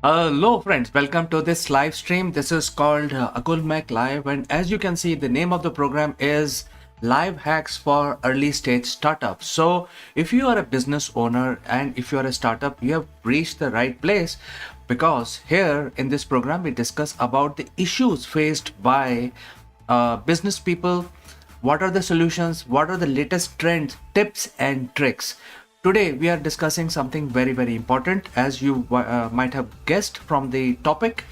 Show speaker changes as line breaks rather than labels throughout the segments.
Hello friends, welcome to this live stream. This is called Akulmach Live, and as you can see, the name of the program is Live Hacks for Early Stage Startups. So if you are a business owner and if you are a startup, you have reached the right place, because here in this program we discuss about the issues faced by business people. What are the solutions? What are the latest trends, tips and tricks? Today we are discussing something very important, as you might have guessed from the topic,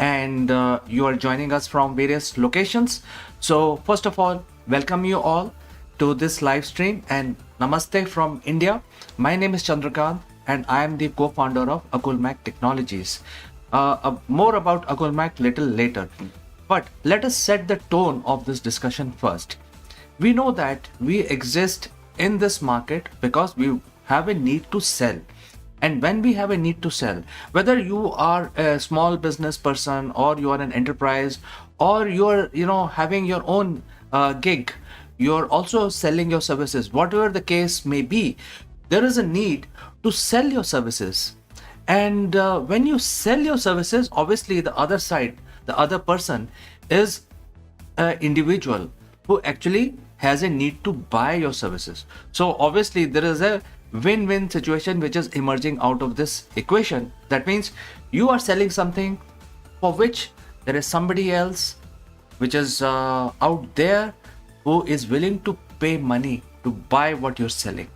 and you are joining us from various locations. So first of all, welcome you all to this live stream, and namaste from India. My name is Chandrakant and I am the co-founder of Akulmach Technologies. More about Akulmach little later, but let us set the tone of this discussion first. We know that we exist in this market because we have a need to sell. And when we have a need to sell, whether you are a small business person or you are an enterprise, or you're having your own gig, you're also selling your services, whatever the case may be, there is a need to sell your services. And when you sell your services, obviously the other side, the other person is an individual who actually has a need to buy your services. So obviously there is a win-win situation which is emerging out of this equation. That means you are selling something for which there is somebody else which is out there who is willing to pay money to buy what you're selling.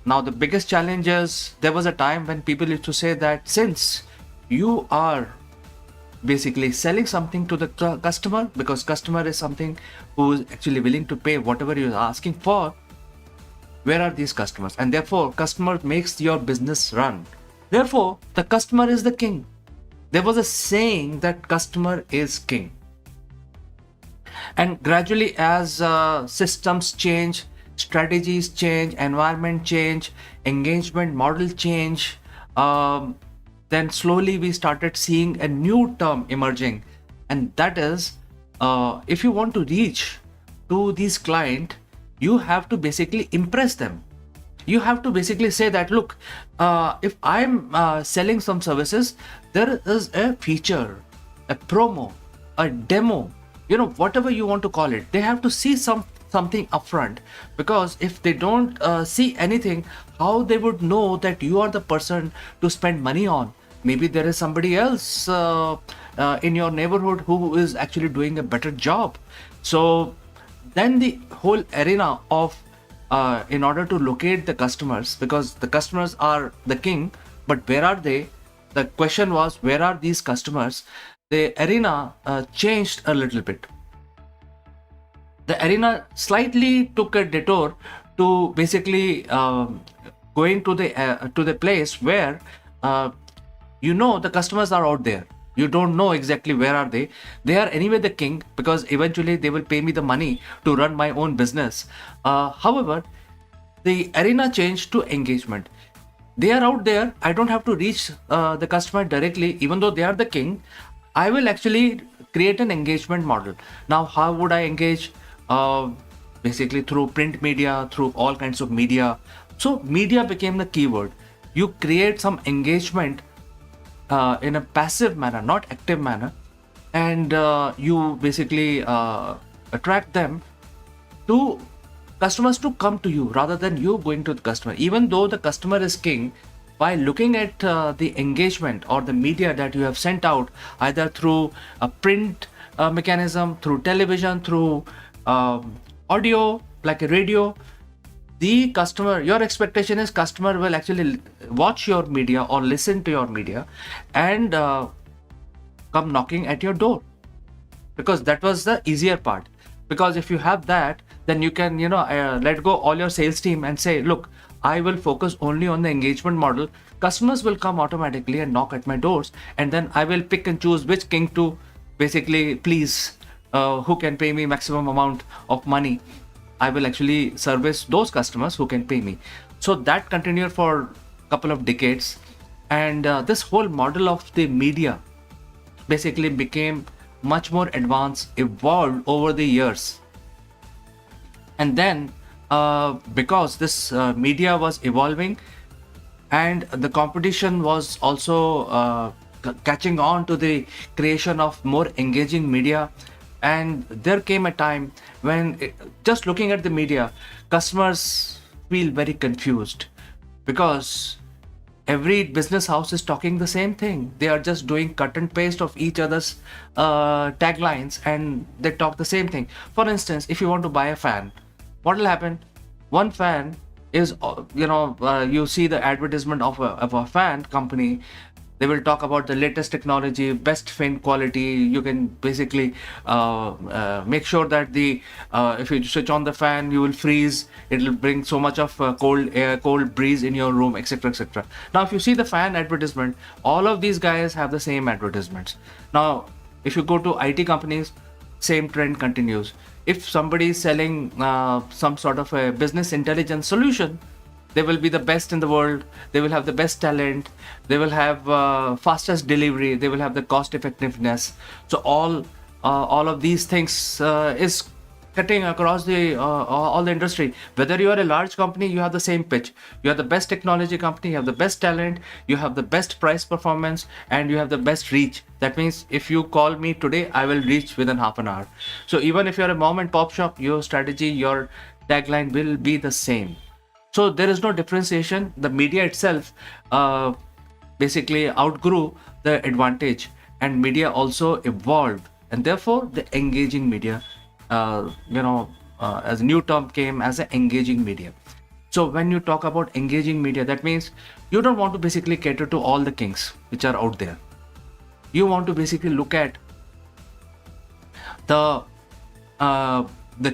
Now the biggest challenge is, there was a time when people used to say that since you are basically selling something to the customer, because customer is something who is actually willing to pay whatever you're asking for, where are these customers? And therefore customer makes your business run. Therefore the customer is the king. There was a saying that customer is king. And gradually, as systems change, strategies change, environment change, engagement model change, then slowly we started seeing a new term emerging, and that is, if you want to reach to these client, you have to basically impress them. You have to basically say that, look, if I'm selling some services, there is a feature, a promo, a demo, whatever you want to call it. They have to see something upfront, because if they don't see anything, how they would know that you are the person to spend money on? Maybe there is somebody else in your neighborhood who is actually doing a better job. So then the whole arena of in order to locate the customers, because the customers are the king, but where are they? The question was, where are these customers? The arena changed a little bit. The arena slightly took a detour to basically going to the place where the customers are out there. You don't know exactly where are they. They are anyway the king, because eventually they will pay me the money to run my own business. However, the arena changed to engagement. They are out there. I don't have to reach the customer directly, even though they are the king. I will actually create an engagement model. Now, how would I engage? Basically through print media, through all kinds of media. So media became the keyword. You create some engagement in a passive manner, not active manner, and you basically attract them to customers to come to you rather than you going to the customer. Even though the customer is king, by looking at the engagement or the media that you have sent out, either through a print mechanism, through television, through audio like a radio, the customer, your expectation is customer will actually watch your media or listen to your media and come knocking at your door, because that was the easier part. Because if you have that, then you can let go all your sales team and say, look, I will focus only on the engagement model. Customers will come automatically and knock at my doors, and then I will pick and choose which king to basically please, who can pay me maximum amount of money. I will actually service those customers who can pay me. So that continued for a couple of decades, and this whole model of the media basically became much more advanced, evolved over the years. And then because this media was evolving, and the competition was also catching on to the creation of more engaging media. And there came a time when just looking at the media, customers feel very confused, because every business house is talking the same thing. They are just doing cut and paste of each other's taglines, and they talk the same thing. For instance, if you want to buy a fan, what will happen? One fan is, you see the advertisement of a fan company. They will talk about the latest technology, best fan quality. You can basically make sure that the if you switch on the fan, you will freeze. It will bring so much of cold air, cold breeze in your room, etc., etc. Now, if you see the fan advertisement, all of these guys have the same advertisements. Now, if you go to IT companies, same trend continues. If somebody is selling some sort of a business intelligence solution, they will be the best in the world. They will have the best talent. They will have fastest delivery. They will have the cost effectiveness. So all of these things is cutting across the all the industry. Whether you are a large company, you have the same pitch. You are the best technology company. You have the best talent. You have the best price performance, and you have the best reach. That means if you call me today, I will reach within half an hour. So even if you're a mom and pop shop, your strategy, your tagline will be the same. So there is no differentiation. The media itself basically outgrew the advantage, and media also evolved, and therefore the engaging media, as a new term came as an engaging media. So when you talk about engaging media, that means you don't want to basically cater to all the kings which are out there. You want to basically look at the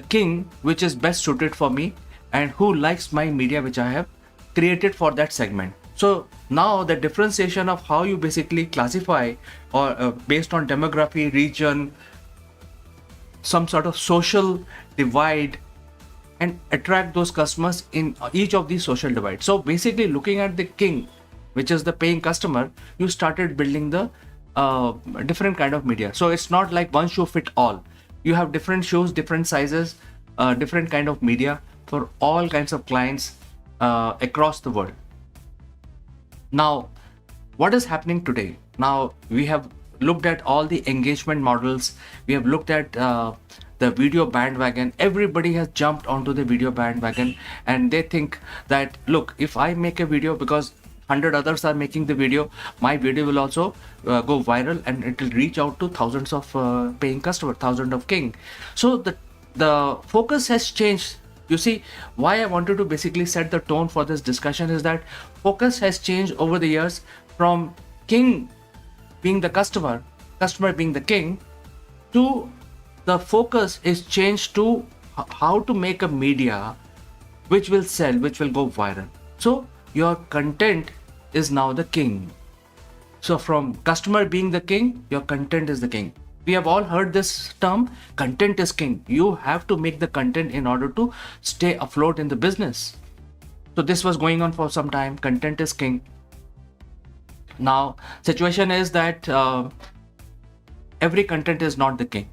king which is best suited for me, and who likes my media which I have created for that segment. So now the differentiation of how you basically classify, or based on demography, region, some sort of social divide, and attract those customers in each of these social divides. So basically looking at the king, which is the paying customer, you started building the different kind of media. So it's not like one shoe fit all. You have different shoes, different sizes, different kind of media for all kinds of clients across the world. Now, what is happening today? Now, we have looked at all the engagement models. We have looked at the video bandwagon. Everybody has jumped onto the video bandwagon, and they think that, look, if I make a video, because 100 others are making the video, my video will also go viral, and it will reach out to thousands of paying customers, thousands of king. So the focus has changed. You see, why I wanted to basically set the tone for this discussion is that focus has changed over the years from king being the customer being the king, to the focus is changed to how to make a media which will sell, which will go viral. So your content is now the king. So from customer being the king, your content is the king. We have all heard this term, content is king. You have to make the content in order to stay afloat in the business. So this was going on for some time. Content is king. Now, situation is that every content is not the king.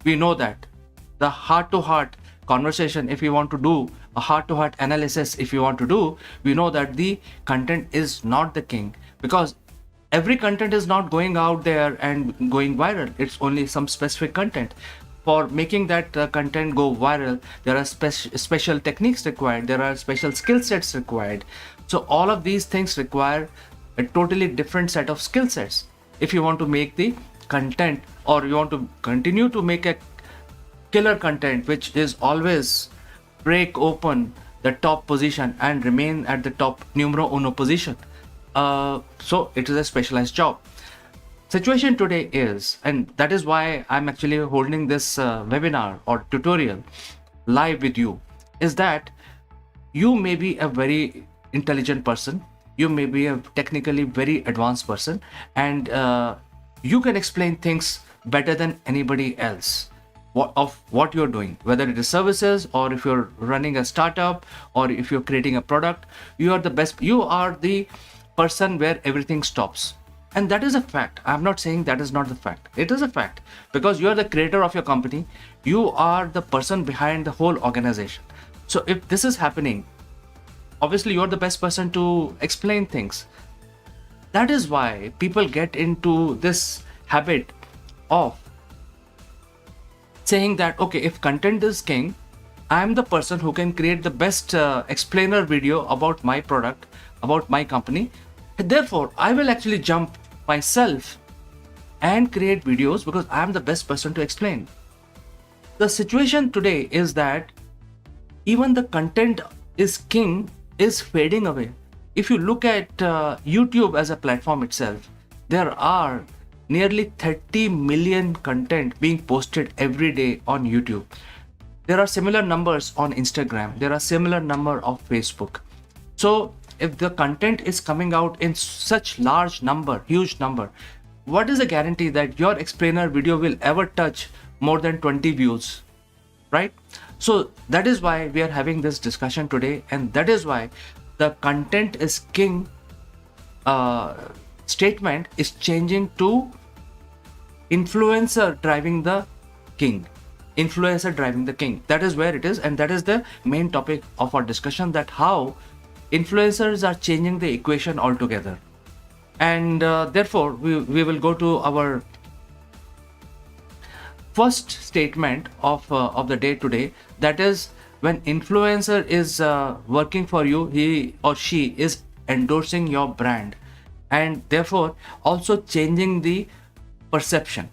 We know that. The heart-to-heart conversation, if you want to do a heart-to-heart analysis, if you want to do, we know that the content is not the king, because every content is not going out there and going viral. It's only some specific content. For making that content go viral, there are special techniques required. There are special skill sets required. So all of these things require a totally different set of skill sets. If you want to make the content, or you want to continue to make a killer content, which is always break open the top position and remain at the top numero uno position. So it is a specialized job. Situation today is, and that is why I'm actually holding this webinar or tutorial live with you, is that you may be a very intelligent person, you may be a technically very advanced person, and you can explain things better than anybody else of what you're doing, whether it is services, or if you're running a startup, or if you're creating a product. You are the best. You are the person where everything stops, and that is a fact. I'm not saying that is not the fact. It is a fact, because you are the creator of your company. You are the person behind the whole organization. So if this is happening obviously you're the best person to explain things. That is why people get into this habit of saying that, okay, if content is king, I'm the person who can create the best explainer video about my product, about my company. Therefore, I will actually jump myself and create videos because I'm the best person to explain. The situation today is that even the content is king is fading away. If you look at YouTube as a platform itself, there are nearly 30 million content being posted every day on YouTube. There are similar numbers on Instagram. There are similar number of Facebook. So if the content is coming out in such large number, huge number, what is the guarantee that your explainer video will ever touch more than 20 views, right? So that is why we are having this discussion today, and that is why the content is king statement is changing to influencer driving the king. Influencer driving the king. That is where it is, and that is the main topic of our discussion, that how influencers are changing the equation altogether. And therefore we will go to our first statement of the day today. That is, when influencer is working for you, he or she is endorsing your brand, and therefore also changing the perception.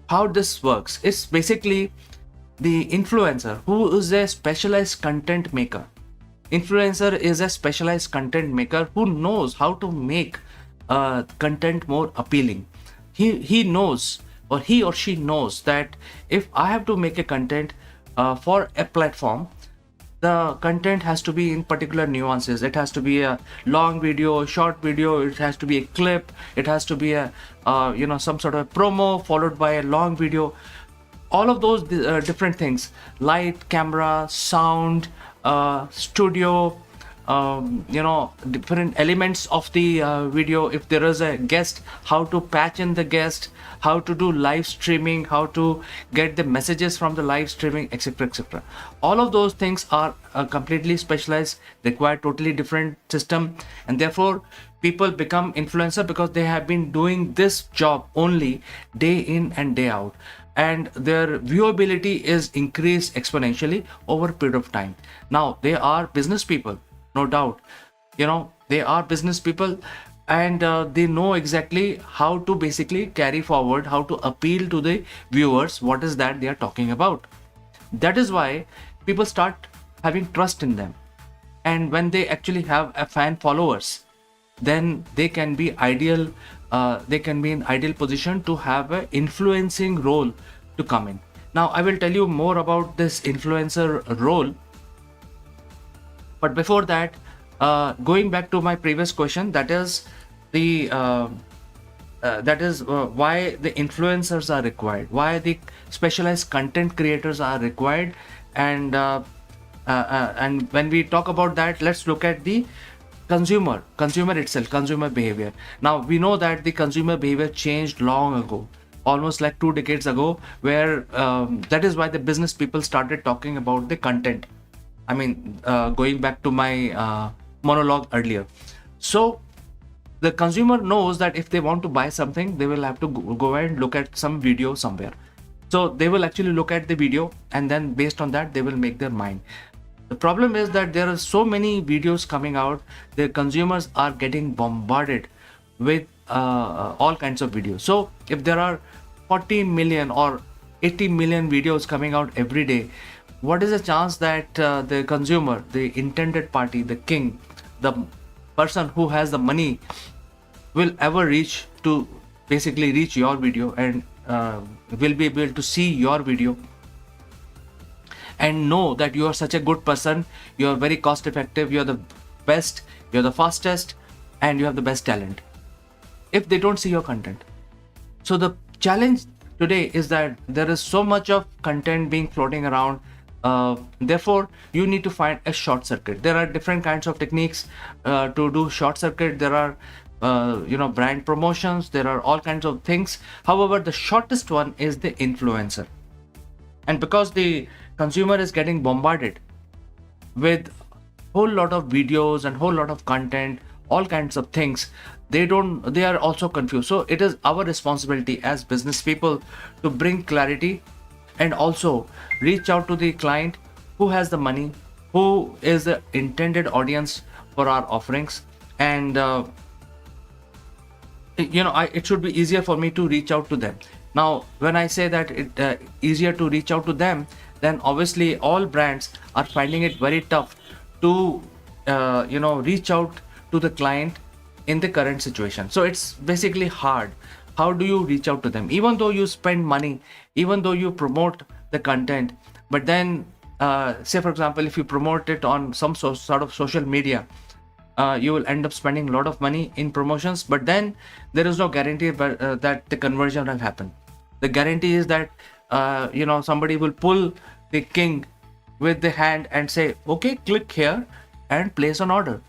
How this works is basically the influencer who is a specialized content maker. Influencer is a specialized content maker who knows how to make content more appealing. He knows, or he or she knows, that if I have to make a content for a platform, the content has to be in particular nuances. It has to be a long video, short video, it has to be a clip, it has to be a some sort of promo followed by a long video. All of those different things, light, camera, sound, studio, different elements of the video. If there is a guest, how to patch in the guest, how to do live streaming, how to get the messages from the live streaming, etc, etc. All of those things are completely specialized, require totally different system, and therefore people become influencer because they have been doing this job only day in and day out, and their viewability is increased exponentially over a period of time. Now they are business people, no doubt. They are business people, and they know exactly how to basically carry forward, how to appeal to the viewers, what is that they are talking about. That is why people start having trust in them, and when they actually have a fan followers, then they can be ideal. They can be in ideal position to have an influencing role to come in. Now I will tell you more about this influencer role. But before that, going back to my previous question, that is why the influencers are required, why the specialized content creators are required, and when we talk about that, let's look at the consumer itself, consumer behavior. Now we know that the consumer behavior changed long ago, almost like 2 decades ago, where that is why the business people started talking about the content. I mean, going back to my monologue earlier. So the consumer knows that if they want to buy something, they will have to go and look at some video somewhere. So they will actually look at the video, and then based on that, they will make their mind. The problem is that there are so many videos coming out, the consumers are getting bombarded with all kinds of videos. So if there are 40 million or 80 million videos coming out every day, what is the chance that the consumer, the intended party, the king, the person who has the money, will ever reach your video and will be able to see your video and know that you are such a good person, you are very cost effective, you are the best, you are the fastest, and you have the best talent, if they don't see your content? So the challenge today is that there is so much of content being floating around. Therefore you need to find a short circuit. There are different kinds of techniques to do short circuit. There are brand promotions, there are all kinds of things. However, the shortest one is the influencer. And because the consumer is getting bombarded with whole lot of videos and whole lot of content, all kinds of things. They are also confused. So it is our responsibility as business people to bring clarity and also reach out to the client who has the money, who is the intended audience for our offerings. And it should be easier for me to reach out to them. Now when I say that it easier to reach out to them, then obviously all brands are finding it very tough to reach out to the client in the current situation. So it's basically hard. How do you reach out to them even though you spend money, even though you promote the content? But then say for example, if you promote it on some sort of social media, you will end up spending a lot of money in promotions, but then there is no guarantee that the conversion will happen. The guarantee is that somebody will pull the king with the hand and say, okay, click here and place an order.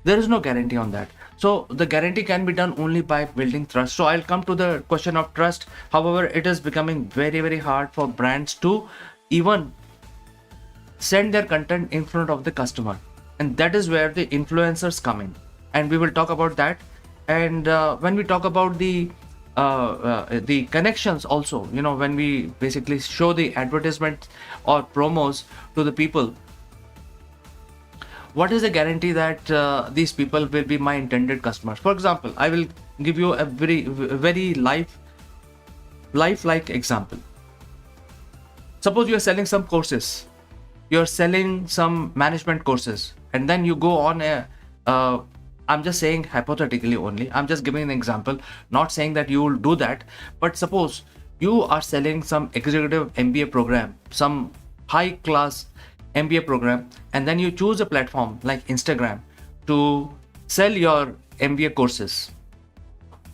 There is no guarantee on that. So the guarantee can be done only by building trust. So I'll come to the question of trust. However, it is becoming very, very hard for brands to even send their content in front of the customer. And that is where the influencers come in. And we will talk about that. And when we talk about the connections also, when we basically show the advertisement or promos to the people, what is the guarantee that these people will be my intended customers? For example, I will give you a very lifelike example. Suppose you are selling some courses, you're selling some management courses, and then you go on I'm just saying hypothetically only, I'm just giving an example, not saying that you will do that, but suppose you are selling some executive MBA program, some high class MBA program, and then you choose a platform like Instagram to sell your MBA courses.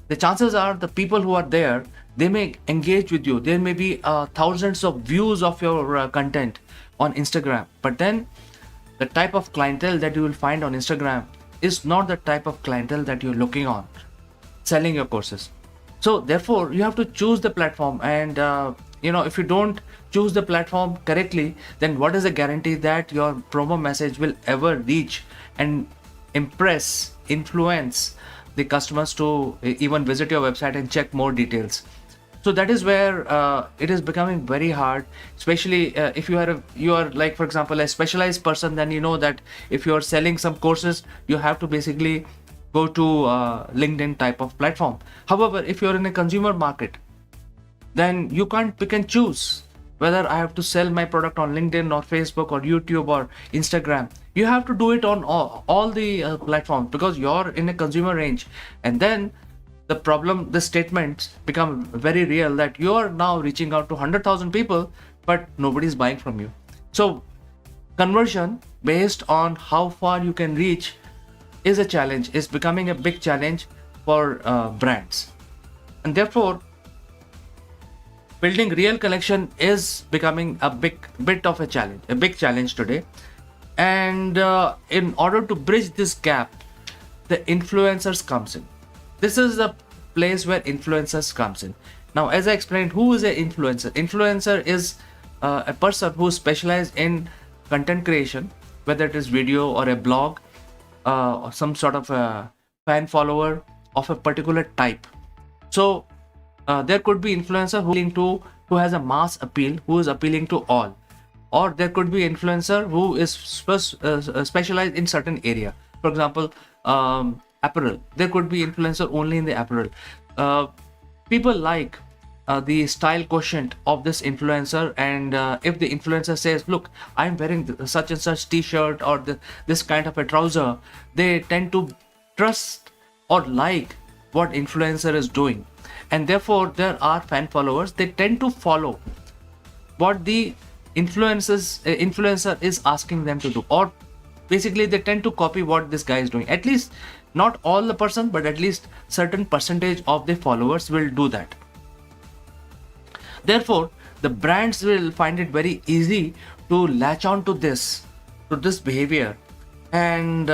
The chances are the people who are there, they may engage with you. There may be thousands of views of your content on Instagram, but then the type of clientele that you will find on Instagram is not the type of clientele that you're looking on selling your courses. So therefore you have to choose the platform, and if you don't choose the platform correctly, then what is the guarantee that your promo message will ever reach and impress, influence the customers to even visit your website and check more details? So that is where it is becoming very hard, especially if you are like, for example, a specialized person. Then you know that if you are selling some courses, you have to basically go to LinkedIn type of platform. However, if you're in a consumer market, then you can't pick and choose whether I have to sell my product on LinkedIn or Facebook or YouTube or Instagram. You have to do it on all the platforms, because you're in a consumer range. And then the statements become very real, that you're now reaching out to 100,000 people, but nobody's buying from you. So conversion based on how far you can reach is a challenge, is becoming a big challenge for brands. And therefore, building real connection is becoming a big challenge today. And in order to bridge this gap, the influencers comes in. This is the place where influencers comes in. Now, as I explained, who is an influencer? Influencer is a person who specializes in content creation, whether it is video or a blog, or some sort of a fan follower of a particular type. So there could be influencer who has a mass appeal, who is appealing to all, or there could be influencer who is specialized in certain area. For example, apparel. There could be influencer only in the apparel. People like the style quotient of this influencer, and if the influencer says, look, I'm wearing such and such t-shirt or this kind of a trouser, they tend to trust or like what influencer is doing. And therefore there are fan followers, they tend to follow what the influencer is asking them to do, or basically they tend to copy what this guy is doing. At least not all the person, but at least certain percentage of the followers will do that. Therefore, the brands will find it very easy to latch on to this behavior, and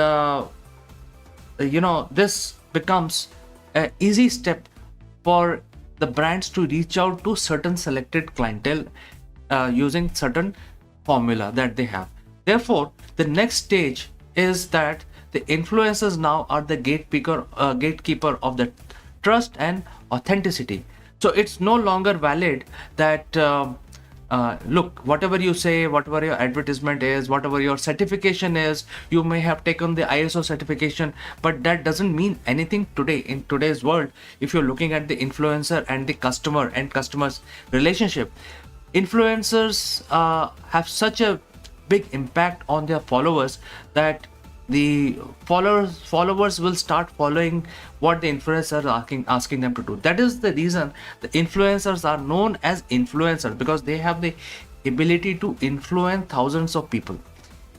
this becomes an easy step for the brands to reach out to certain selected clientele using certain formula that they have. Therefore, the next stage is that the influencers now are the gatekeeper of the trust and authenticity. So it's no longer valid that look, whatever you say, whatever your advertisement is, whatever your certification is, you may have taken the ISO certification, but that doesn't mean anything today in today's world. If you're looking at the influencer and the customer and customers relationship, influencers have such a big impact on their followers that the followers will start following what the influencers are asking them to do. That is the reason the influencers are known as influencers, because they have the ability to influence thousands of people.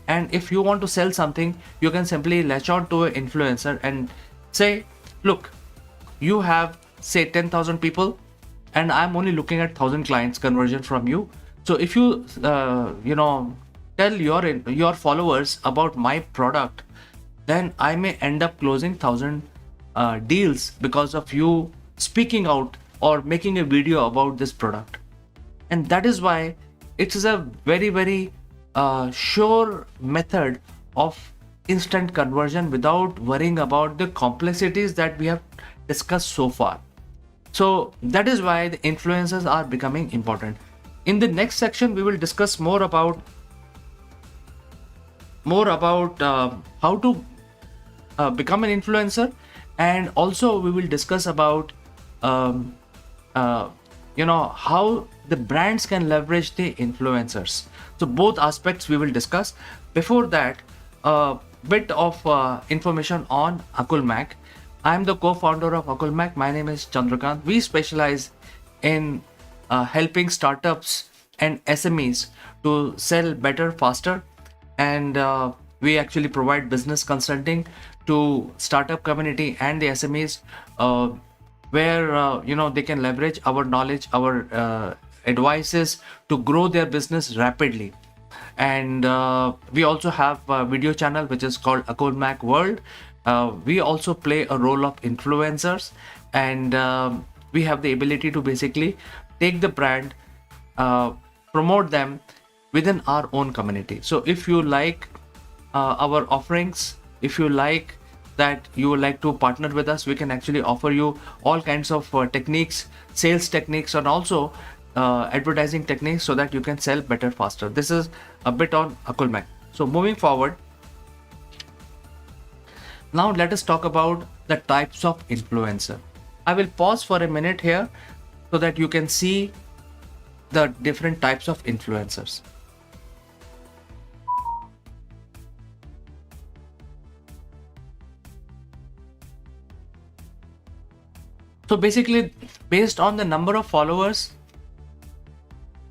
And if you want to sell something, you can simply latch on to an influencer and say, look, you have say 10,000 people and I'm only looking at 1,000 clients conversion from you. So if you tell your followers about my product, then I may end up closing 1,000 deals because of you speaking out or making a video about this product. And that is why it is a very, very sure method of instant conversion without worrying about the complexities that we have discussed so far. So that is why the influencers are becoming important. In the next section, we will discuss more about how to become an influencer, and also we will discuss about how the brands can leverage the influencers. So both aspects we will discuss. Before that, a bit of information on Akul MAAC. I am the co-founder of Akul MAAC. My name is Chandrakant. We specialize in helping startups and SMEs to sell better, faster, and we actually provide business consulting to startup community and the SMEs, where they can leverage our knowledge, our advices to grow their business rapidly. And we also have a video channel which is called Akulmach World. We also play a role of influencers, and we have the ability to basically take the brand, promote them within our own community. So if you like our offerings, if you like that you would like to partner with us, we can actually offer you all kinds of techniques, sales techniques, and also advertising techniques so that you can sell better, faster. This is a bit on Akulmach. So moving forward, now let us talk about the types of influencer. I will pause for a minute here so that you can see the different types of influencers. So basically, based on the number of followers,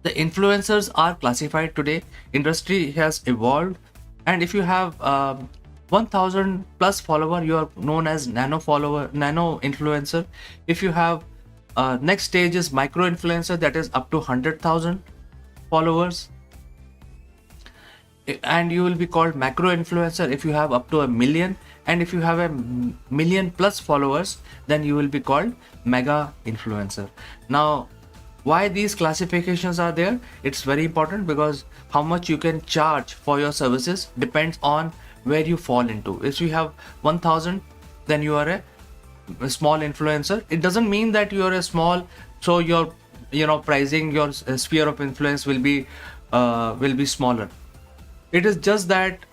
the influencers are classified today. Industry has evolved, and if you have 1,000 plus follower, you are known as nano influencer. If you have next stage is micro influencer, that is up to 100,000 followers, and you will be called macro influencer if you have up to 1,000,000, and if you have 1,000,000 plus followers, then you will be called mega influencer. Now, why these classifications are there? It's very important because how much you can charge for your services depends on where you fall into. If you have 1,000, then you are a small influencer. It doesn't mean that you are a small, so your pricing, your sphere of influence will be smaller. It is just that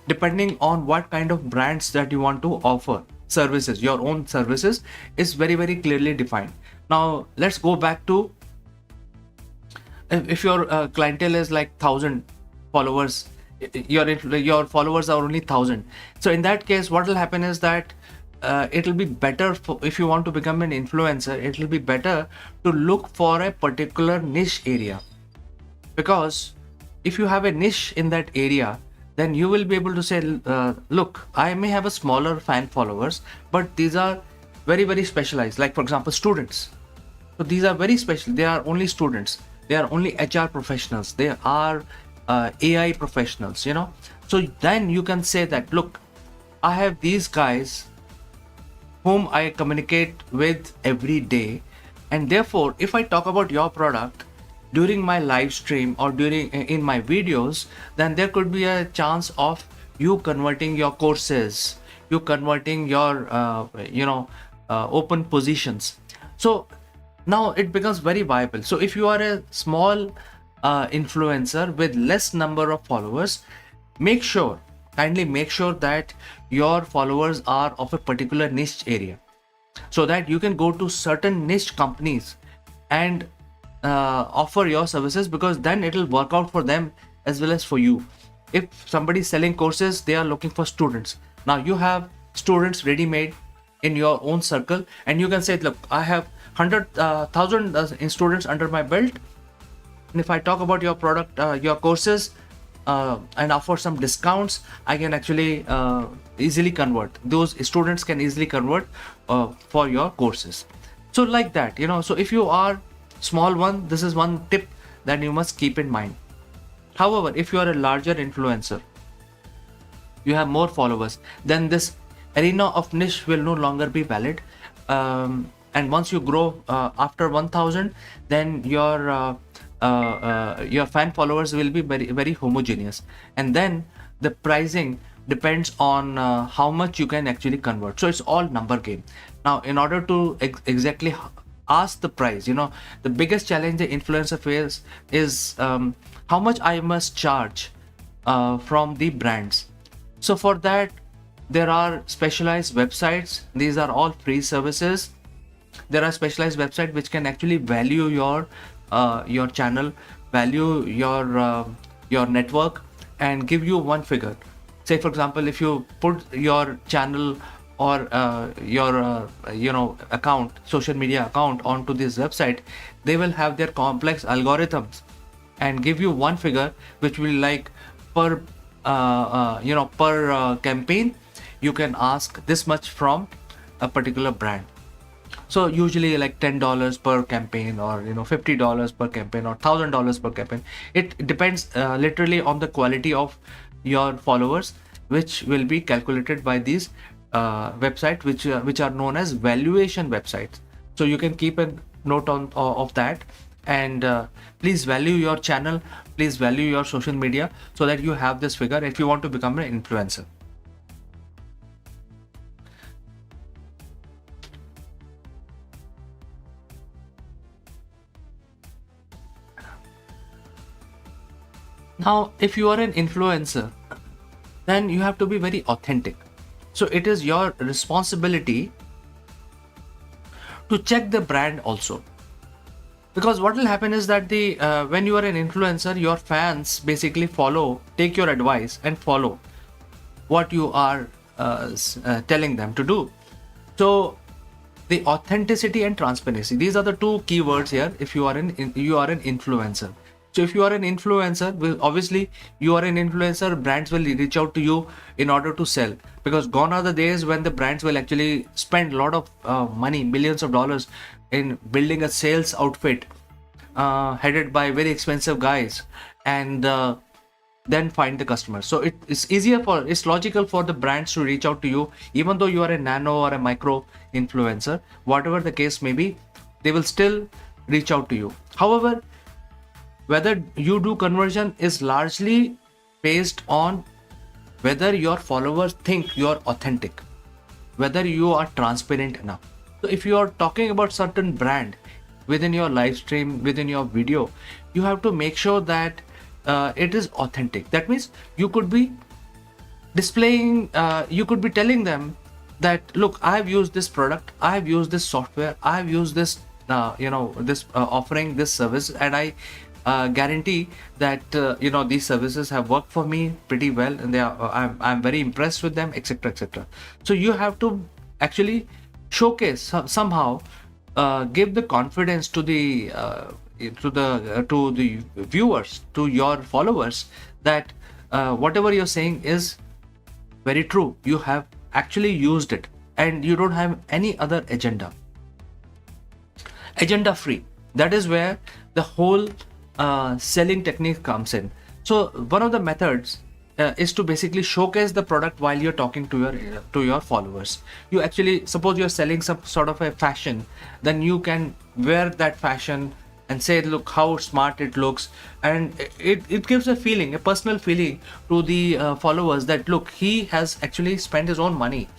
depending on what kind of brands that you want to offer services, your own services is very, very clearly defined. Now let's go back to, if your clientele is like 1,000 followers, your followers are only 1,000. So in that case, what will happen is that it will be better if you want to become an influencer, it will be better to look for a particular niche area, because if you have a niche in that area, then you will be able to say, look, I may have a smaller fan followers, but these are very, very specialized. Like for example, students. So these are very special. They are only students. They are only HR professionals. They are AI professionals, So then you can say that, look, I have these guys whom I communicate with every day, and therefore, if I talk about your product during my live stream or in my videos, then there could be a chance of you converting your courses, you converting your open positions. So now it becomes very viable. So if you are a small influencer with less number of followers, kindly make sure that your followers are of a particular niche area, so that you can go to certain niche companies and offer your services, because then it'll work out for them as well as for you. If somebody is selling courses, they are looking for students. Now you have students ready made in your own circle, and you can say, look, I have 100,000 students under my belt, and if I talk about your product, your courses, and offer some discounts, I can actually easily convert. Those students can easily convert for your courses. So like that, so if you are small one, this is one tip that you must keep in mind. However, if you are a larger influencer, you have more followers, then this arena of niche will no longer be valid. And once you grow after 1000, then your fan followers will be very, very homogeneous, and then the pricing depends on how much you can actually convert. So it's all number game. Now, in order to exactly ask the price, the biggest challenge the influencer face is how much I must charge from the brands. So for that, there are specialized websites. These are all free services. There are specialized websites which can actually value your channel, value your network, and give you one figure. Say for example, if you put your channel or your account, social media account, onto this website, they will have their complex algorithms and give you one figure, which will like per campaign you can ask this much from a particular brand. So usually like $10 per campaign, or $50 per campaign, or $1,000 per campaign. It depends literally on the quality of your followers, which will be calculated by these websites, which are known as valuation websites. So you can keep a note of that, and please value your channel, please value your social media, so that you have this figure if you want to become an influencer. Now, if you are an influencer, then you have to be very authentic. So it is your responsibility to check the brand also. Because what will happen is that when you are an influencer, your fans basically take your advice and follow what you are telling them to do. So the authenticity and transparency, these are the two keywords here if you are an influencer. So if you are an influencer, obviously you are an influencer, brands will reach out to you in order to sell, because gone are the days when the brands will actually spend a lot of money, millions of dollars, in building a sales outfit headed by very expensive guys, and then find the customer. So it's logical for the brands to reach out to you, even though you are a nano or a micro influencer, whatever the case may be, they will still reach out to you. However, whether you do conversion is largely based on whether your followers think you are authentic, whether you are transparent enough. So if you are talking about certain brand within your live stream, within your video, you have to make sure that it is authentic. That means you could be displaying, you could be telling them that, look, I have used this product, I have used this software, I have used this this offering, this service, and I guarantee that these services have worked for me pretty well, and I'm very impressed with them, etc., etc. So you have to actually showcase somehow, give the confidence to the viewers, to your followers, that whatever you're saying is very true. You have actually used it, and you don't have any other agenda free. That is where the whole selling technique comes in. So one of the methods is to basically showcase the product while you're talking to your followers. You actually, suppose you're selling some sort of a fashion, then you can wear that fashion and say, look how smart it looks, and it gives a feeling, a personal feeling to the followers that look, he has actually spent his own money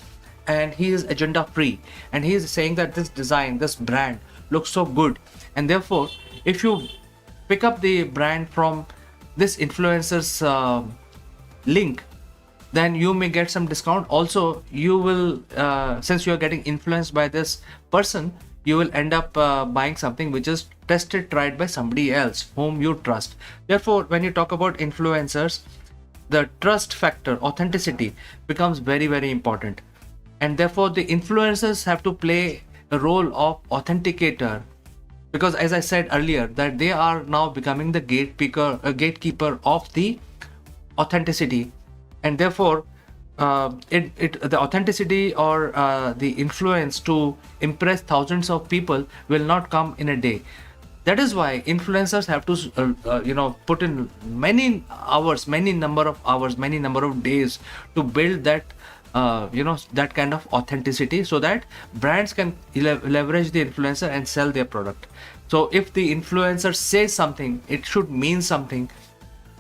and he is agenda free, and he is saying that this design, this brand looks so good. And therefore, if you pick up the brand from this influencer's link, then you may get some discount. Also, you will since you are getting influenced by this person, you will end up buying something which is tested, tried by somebody else whom you trust. Therefore, when you talk about influencers, the trust factor, authenticity, becomes very, very important. And therefore, the influencers have to play a role of authenticator, because as I said earlier, that they are now becoming the gatekeeper of the authenticity. And therefore, the authenticity or the influence to impress thousands of people will not come in a day. That is why influencers have to put in many hours, many number of days to build that that kind of authenticity, so that brands can leverage the influencer and sell their product. So if the influencer says something, it should mean something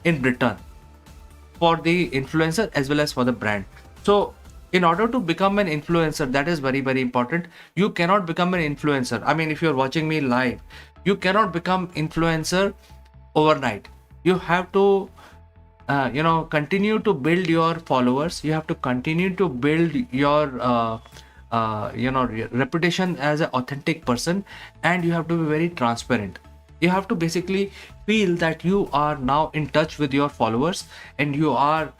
in return for the influencer as well as for the brand. So in order to become an influencer, that is very, very important. You cannot become an influencer. I mean, if you're watching me live, you cannot become influencer overnight. You have to continue to build your followers. You have to continue to build your reputation as an authentic person, and you have to be very transparent. You have to basically feel that you are now in touch with your followers and you are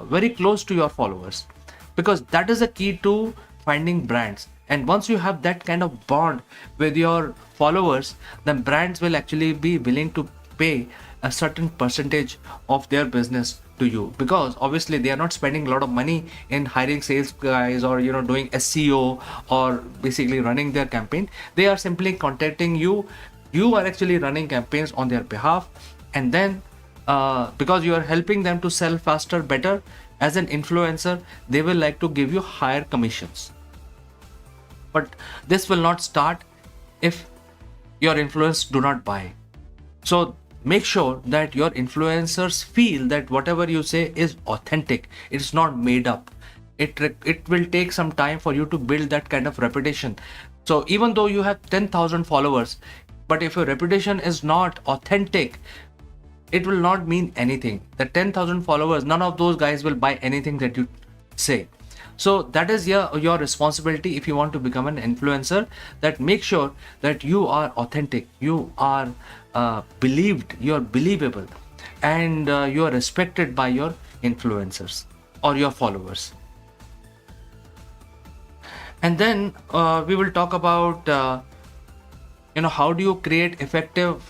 very close to your followers, because that is the key to finding brands. And once you have that kind of bond with your followers, then brands will actually be willing to pay a certain percentage of their business to you, because obviously they are not spending a lot of money in hiring sales guys or doing SEO or basically running their campaign. They are simply contacting you. You are actually running campaigns on their behalf, and then because you are helping them to sell faster, better as an influencer, they will like to give you higher commissions. But this will not start if your influencers do not buy. So make sure that your influencers feel that whatever you say is authentic. It's not made up. It will take some time for you to build that kind of reputation. So even though you have 10,000 followers, but if your reputation is not authentic, it will not mean anything. The 10,000 followers, none of those guys will buy anything that you say. So that is your responsibility if you want to become an influencer, that make sure that you are authentic, you are believed, you are believable, and you are respected by your influencers or your followers. And then we will talk about how do you create effective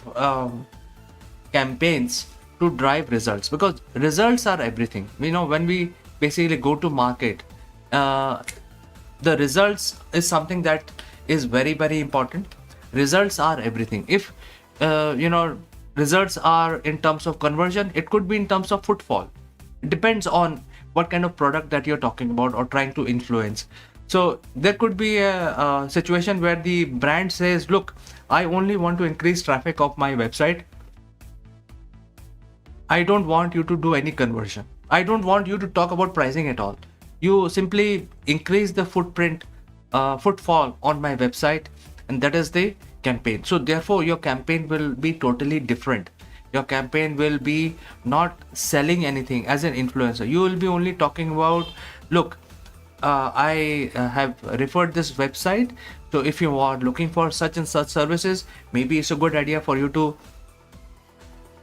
campaigns to drive results, because results are everything. When we basically go to market, the results is something that is very, very important. Results are everything. If results are in terms of conversion, it could be in terms of footfall. It depends on what kind of product that you're talking about or trying to influence. So there could be a situation where the brand says, look, I only want to increase traffic of my website. I don't want you to do any conversion. I don't want you to talk about pricing at all. You simply increase the footfall on my website, and that is the campaign. So therefore, your campaign will be totally different. Your campaign will be not selling anything as an influencer. You will be only talking about, look, I have referred this website. So if you are looking for such and such services, maybe it's a good idea for you to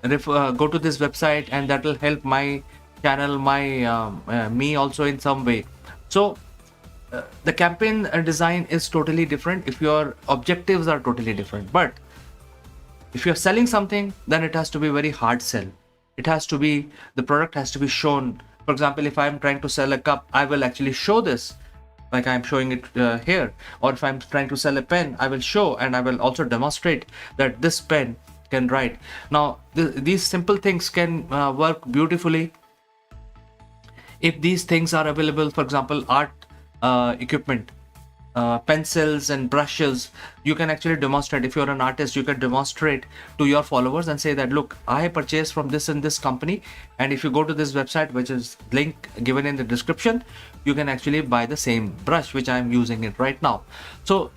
go to this website, and that will help my channel, me also in some way. So the campaign design is totally different if your objectives are totally different. But if you're selling something, then it has to be very hard sell. The product has to be shown. For example, if I'm trying to sell a cup, I will actually show this, like I'm showing it here. Or if I'm trying to sell a pen, I will show, and I will also demonstrate that this pen can write. Now, these simple things can work beautifully if these things are available. For example, art equipment, pencils and brushes, you can actually demonstrate. If you're an artist, you can demonstrate to your followers and say that, look, I purchased from this and this company, and if you go to this website, which is link given in the description, you can actually buy the same brush which I'm using it right now. So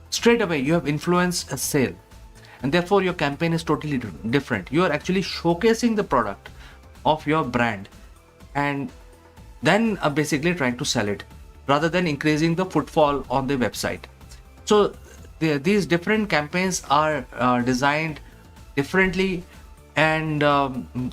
straight away you have influenced a sale, and therefore your campaign is totally different. You are actually showcasing the product of your brand, and then basically trying to sell it rather than increasing the footfall on the website. So these different campaigns are designed differently, and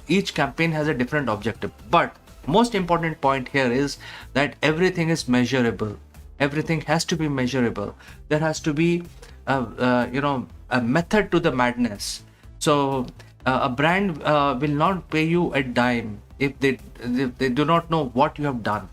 each campaign has a different objective. But most important point here is that everything is measurable. Everything has to be measurable. There has to be a method to the madness. So a brand will not pay you a dime if they do not know what you have done,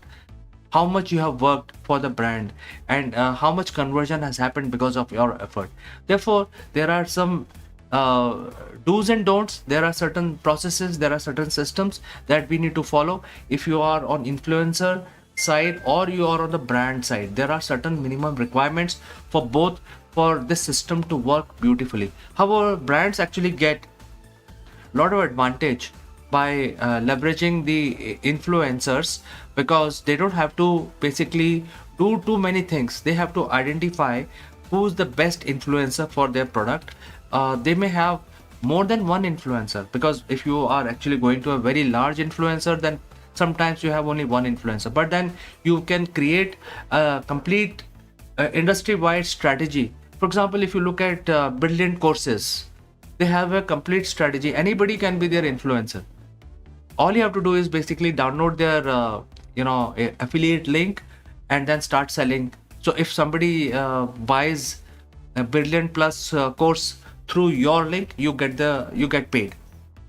how much you have worked for the brand, and how much conversion has happened because of your effort. Therefore, there are some do's and don'ts. There are certain processes, there are certain systems that we need to follow. If you are on influencer side or you are on the brand side, there are certain minimum requirements for both, for this system to work beautifully. However, brands actually get a lot of advantage by leveraging the influencers, because they don't have to basically do too many things. They have to identify who's the best influencer for their product. They may have more than one influencer, because if you are actually going to a very large influencer, then sometimes you have only one influencer, but then you can create a complete industry-wide strategy. For example, if you look at Brilliant Courses, they have a complete strategy. Anybody can be their influencer. All you have to do is basically download their affiliate link and then start selling. So if somebody buys a Brilliant Plus course through your link, you get paid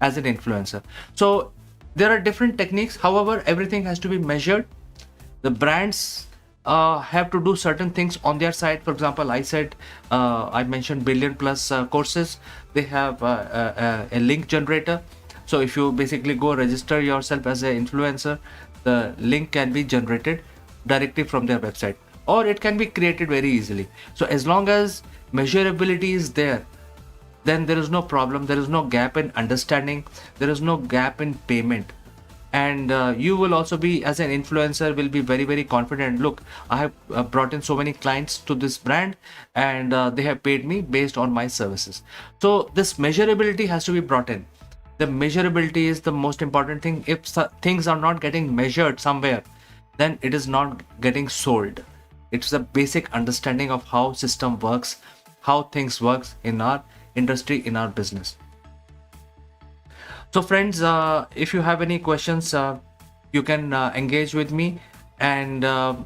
as an influencer. So there are different techniques. However, everything has to be measured. The brands have to do certain things on their side. For example, I mentioned Brilliant Plus courses. They have a link generator. So if you basically go register yourself as an influencer, the link can be generated directly from their website, or it can be created very easily. So as long as measurability is there, then there is no problem. There is no gap in understanding. There is no gap in payment. And you will also be, as an influencer, will be very, very confident. Look, I have brought in so many clients to this brand, and they have paid me based on my services. So this measurability has to be brought in. The measurability is the most important thing. If things are not getting measured somewhere, then it is not getting sold. It's a basic understanding of how system works, how things works in our industry, in our business. So friends, if you have any questions, you can engage with me, and I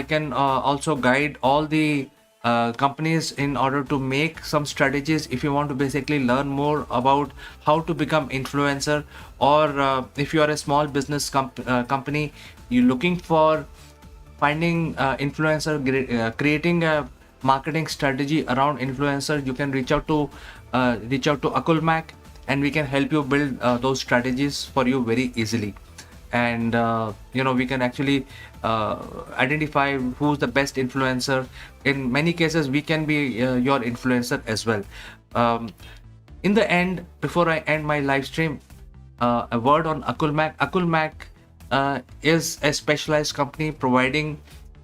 can also guide all the companies in order to make some strategies. If you want to basically learn more about how to become influencer, or if you are a small business company, you're looking for finding influencer, creating a marketing strategy around influencer, you can reach out to Akul MAAC, and we can help you build those strategies for you very easily. And we can actually identify who's the best influencer. In many cases, we can be your influencer as well. In the end, before I end my live stream, a word on Akul MAAC. Akul MAAC is a specialized company providing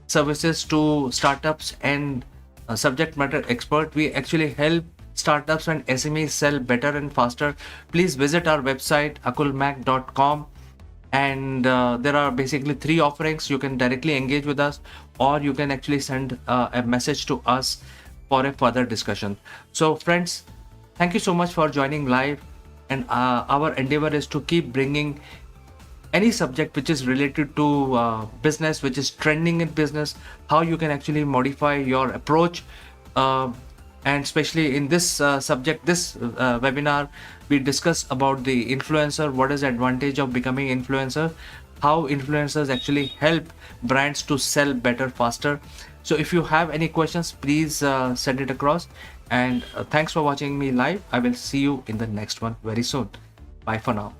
services to startups and subject matter expert. We actually help startups and SMEs sell better and faster. Please visit our website akulmach.com, and there are basically 3 offerings. You can directly engage with us, or you can actually send a message to us for a further discussion. So friends, thank you so much for joining live, and our endeavor is to keep bringing any subject which is related to business, which is trending in business, how you can actually modify your approach. And especially in this subject, this webinar, we discuss about the influencer, what is the advantage of becoming influencer, how influencers actually help brands to sell better, faster. So if you have any questions, please send it across. And thanks for watching me live. I will see you in the next one very soon. Bye for now.